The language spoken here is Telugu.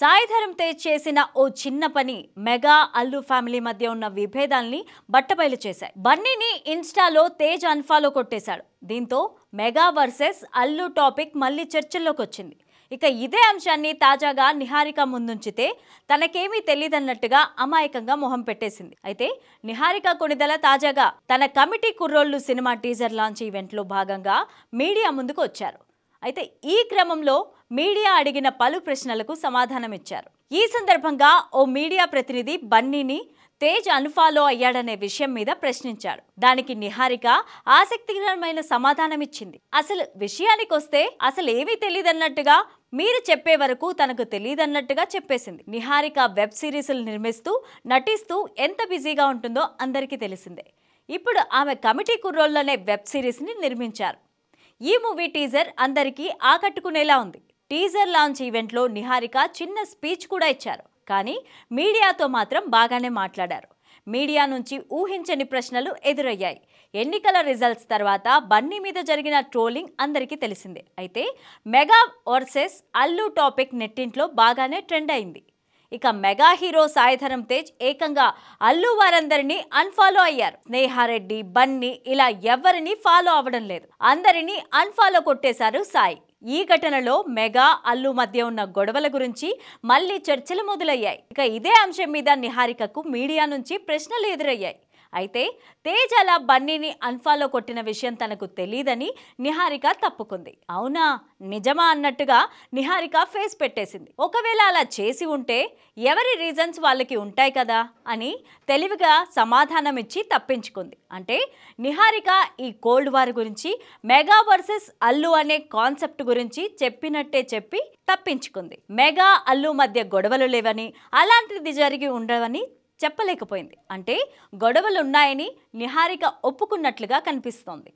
సాయిధరం తేజ్ చేసిన ఓ చిన్న పని మెగా అల్లు ఫ్యామిలీ మధ్య ఉన్న విభేదాల్ని బట్టబయలు చేశాయి. బన్నీని ఇన్స్టాలో తేజ్ అన్ఫాలో కొట్టేశాడు. దీంతో మెగా వర్సెస్ అల్లు టాపిక్ మళ్ళీ చర్చల్లోకి వచ్చింది. ఇక ఇదే అంశాన్ని తాజాగా నిహారిక ముందుంచితే తనకేమీ తెలియదన్నట్టుగా అమాయకంగా మొహం పెట్టేసింది. అయితే నిహారిక కొణిదెల తాజాగా తన కమిటీ కుర్రోళ్ళు సినిమా టీజర్ లాంచ్ ఈవెంట్లో భాగంగా మీడియా ముందుకు వచ్చారు. అయితే ఈ క్రమంలో మీడియా అడిగిన పలు ప్రశ్నలకు సమాధానమిచ్చారు. ఈ సందర్భంగా ఓ మీడియా ప్రతినిధి బన్నీని తేజ్ అన్ఫాలో అయ్యాడనే విషయం మీద ప్రశ్నించాడు. దానికి నిహారిక ఆసక్తికరమైన సమాధానమిచ్చింది. అసలు విషయానికొస్తే అసలు ఏమీ తెలియదన్నట్టుగా, మీరు చెప్పే వరకు తనకు తెలియదన్నట్టుగా చెప్పేసింది. నిహారిక వెబ్ సిరీస్లు నిర్మిస్తూ నటిస్తూ ఎంత బిజీగా ఉంటుందో అందరికీ తెలిసిందే. ఇప్పుడు ఆమె కమిటీ కుర్రోళ్ళనే వెబ్ సిరీస్ని నిర్మించారు. ఈ మూవీ టీజర్ అందరికీ ఆకట్టుకునేలా ఉంది. టీజర్ లాంచ్ ఈవెంట్లో నిహారిక చిన్న స్పీచ్ కూడా ఇచ్చారు. కానీ మీడియాతో మాత్రం బాగానే మాట్లాడారు. మీడియా నుంచి ఊహించని ప్రశ్నలు ఎదురయ్యాయి. ఎన్నికల రిజల్ట్స్ తర్వాత బన్నీ మీద జరిగిన ట్రోలింగ్ అందరికీ తెలిసిందే. అయితే మెగా వర్సెస్ అల్లు టాపిక్ నెట్టింట్లో బాగానే ట్రెండ్ అయింది. ఇక మెగా హీరో సాయిధరం తేజ్ ఏకంగా అల్లు వారందరినీ అన్ఫాలో అయ్యారు. స్నేహారెడ్డి, బన్నీ ఇలా ఎవరిని ఫాలో అవ్వడం లేదు. అందరినీ అన్ఫాలో కొట్టేశారు సాయి. ఈ ఘటనలో మెగా అల్లు మధ్య ఉన్న గొడవల గురించి మళ్ళీ చర్చలు మొదలయ్యాయి. ఇక ఇదే అంశం మీద నిహారికకు మీడియా నుంచి ప్రశ్నలు ఎదురయ్యాయి. అయితే తేజ్ అలా బన్నీని అన్ఫాలో కొట్టిన విషయం తనకు తెలియదని నిహారిక తప్పుకుంది. అవునా, నిజమా అన్నట్టుగా నిహారిక ఫేస్ పెట్టేసింది. ఒకవేళ అలా చేసి ఉంటే ఎవరి రీజన్స్ వాళ్ళకి ఉంటాయి కదా అని తెలివిగా సమాధానం ఇచ్చి తప్పించుకుంది. అంటే నిహారిక ఈ కోల్డ్ వార్ గురించి, మెగా వర్సెస్ అల్లు అనే కాన్సెప్ట్ గురించి చెప్పినట్టే చెప్పి తప్పించుకుంది. మెగా అల్లు మధ్య గొడవలు లేవని, అలాంటిది జరిగి ఉండవని చెప్పలేకపోయింది. అంటే గొడవలున్నాయని నిహారిక ఒప్పుకున్నట్లుగా కనిపిస్తోంది.